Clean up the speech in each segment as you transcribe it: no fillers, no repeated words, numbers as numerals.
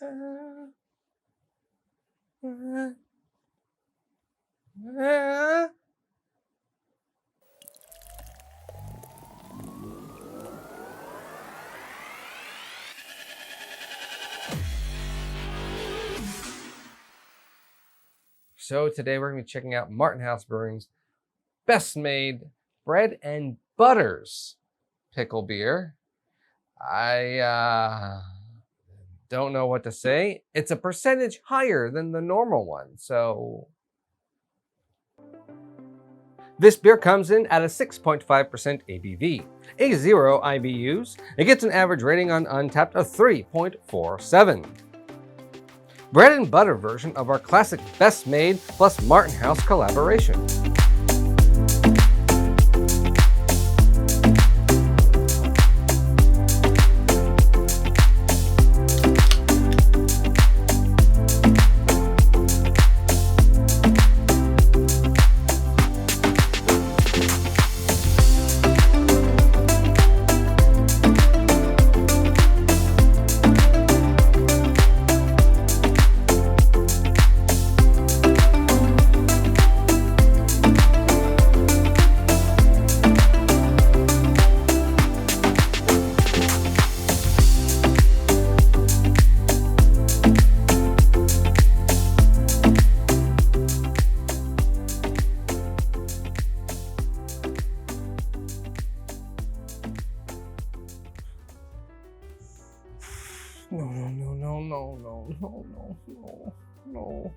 So today we're going to be checking out Martin House Brewing's best made bread and butters pickle beer. I don't know what to say. It's a percentage higher than the normal one, so this beer comes in at a 6.5% ABV, a 0 IBUs. It gets an average rating on Untappd of 3.47. Bread and butter version of our classic Best Made plus Martin House collaboration. No.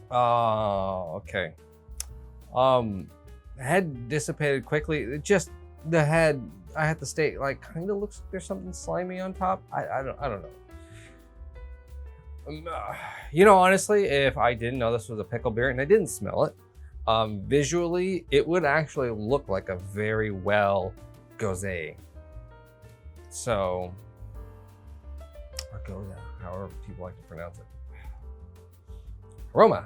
Oh, okay. Head dissipated quickly. It just, the head, I have to state, like, kind of looks like there's something slimy on top. I don't know. You know, honestly, if I didn't know this was a pickle beer and I didn't smell it, visually, it would actually look like a very well gose. So, or gose, however people like to pronounce it. Aroma.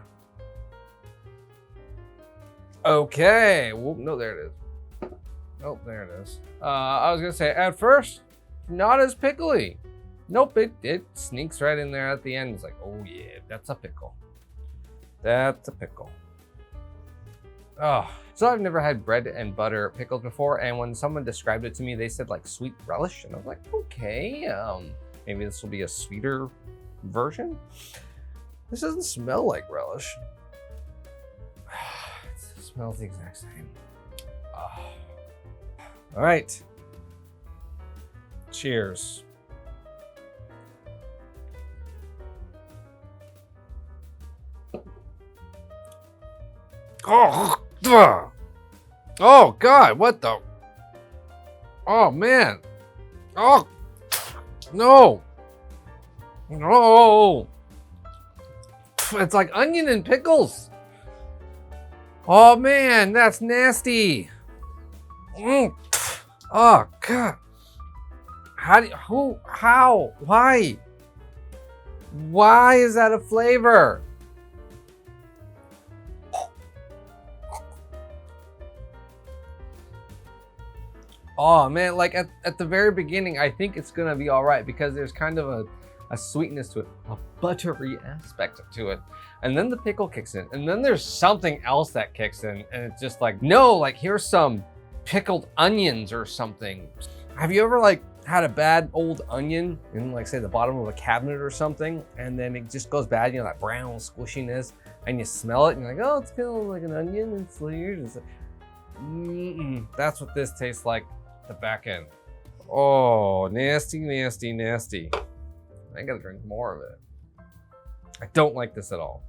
Okay. Well, no, there it is. Oh, there it is. I was gonna say at first, not as pickly. Nope, it sneaks right in there at the end. It's like, oh yeah, that's a pickle. That's a pickle. Oh, so I've never had bread and butter pickles before, and when someone described it to me, they said like sweet relish, and I was like, okay, maybe this will be a sweeter version. This doesn't smell like relish. It smells the exact same. Oh. All right. Cheers. Oh, ugh. Oh God, what the? Oh man. Oh, no. No. It's like onion and pickles. Oh man, that's nasty. Oh God. Why? Why is that a flavor? Oh man, like at the very beginning, I think it's gonna be all right because there's kind of a sweetness to it, a buttery aspect to it. And then the pickle kicks in, and then there's something else that kicks in, and it's just like, no, like here's some pickled onions or something. Have you ever like had a bad old onion in like say the bottom of a cabinet or something, and then it just goes bad, you know, that brown squishiness, and you smell it and you're like, oh, it's feeling like an onion, it's weird. It's like, that's what this tastes like, the back end. Oh, nasty, nasty, nasty. I gotta drink more of it. I don't like this at all.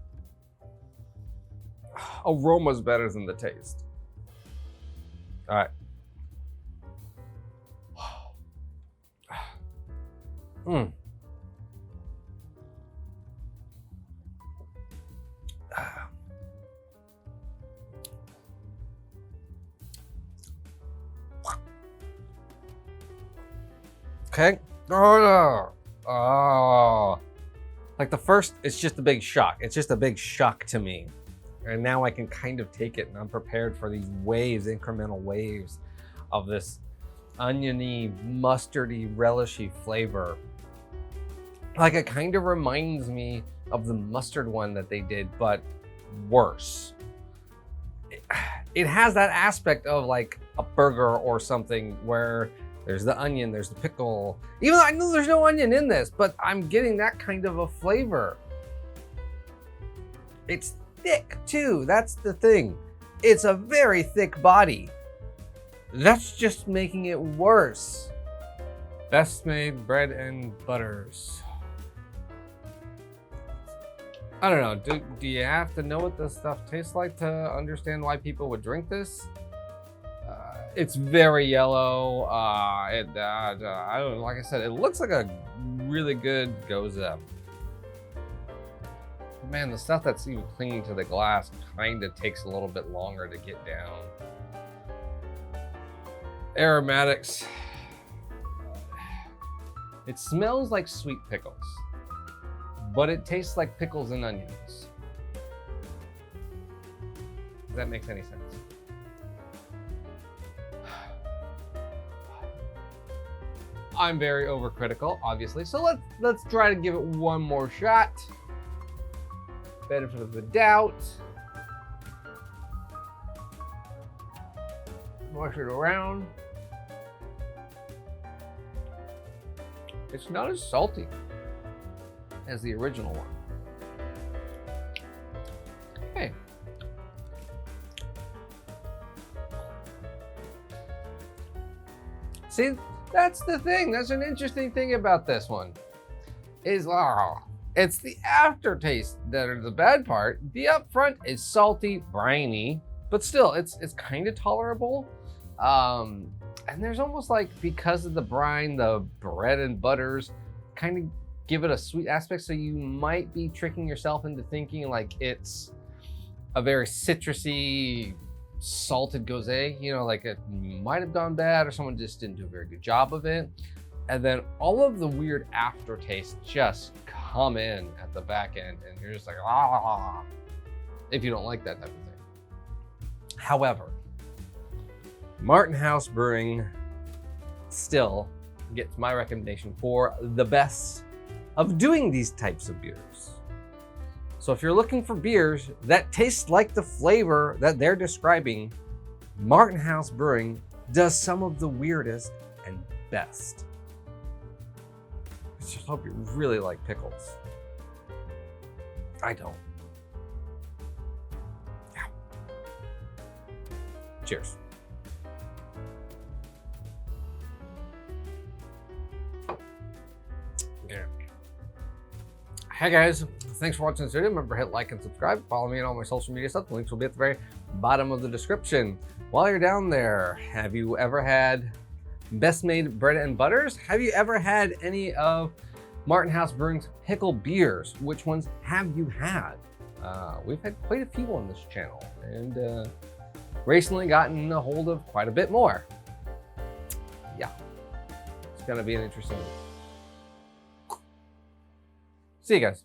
Aroma's better than the taste. All right. Okay. Oh, like the first, it's just a big shock. It's just a big shock to me. And now I can kind of take it, and I'm prepared for these waves, incremental waves of this oniony, mustardy, relishy flavor. Like, it kind of reminds me of the mustard one that they did, but worse. It has that aspect of like a burger or something where there's the onion, there's the pickle. Even though I know there's no onion in this, but I'm getting that kind of a flavor. It's thick too, that's the thing. It's a very thick body. That's just making it worse. Best made bread and butters. I don't know, do you have to know what this stuff tastes like to understand why people would drink this? It's very yellow. I don't know, like I said, it looks like a really good goza. Man, the stuff that's even clinging to the glass kind of takes a little bit longer to get down. Aromatics. It smells like sweet pickles, but it tastes like pickles and onions. Does that make any sense? I'm very overcritical, obviously, so let's try to give it one more shot. Benefit of the doubt. Wash it around. It's not as salty as the original one. Hey. See, that's the thing. That's an interesting thing about this one. It's the aftertaste that is the bad part. The upfront is salty, briny, but still, it's kind of tolerable. And there's almost like, because of the brine, the bread and butters kind of give it a sweet aspect. So you might be tricking yourself into thinking like it's a very citrusy, salted gose, you know, like it might have gone bad or someone just didn't do a very good job of it. And then all of the weird aftertaste just come in at the back end and you're just like, if you don't like that type of thing. However, Martin House Brewing still gets my recommendation for the best of doing these types of beers. So if you're looking for beers that taste like the flavor that they're describing, Martin House Brewing does some of the weirdest and best. I just hope you really like pickles. I don't. Yeah. Cheers. Hey guys, thanks for watching this video. Remember, hit like and subscribe. Follow me on all my social media stuff. The links will be at the very bottom of the description. While you're down there, have you ever had Best Made Bread and Butters? Have you ever had any of Martin House Brewing's pickle beers? Which ones have you had? We've had quite a few on this channel and recently gotten a hold of quite a bit more. Yeah, it's gonna be an interesting one. See you guys.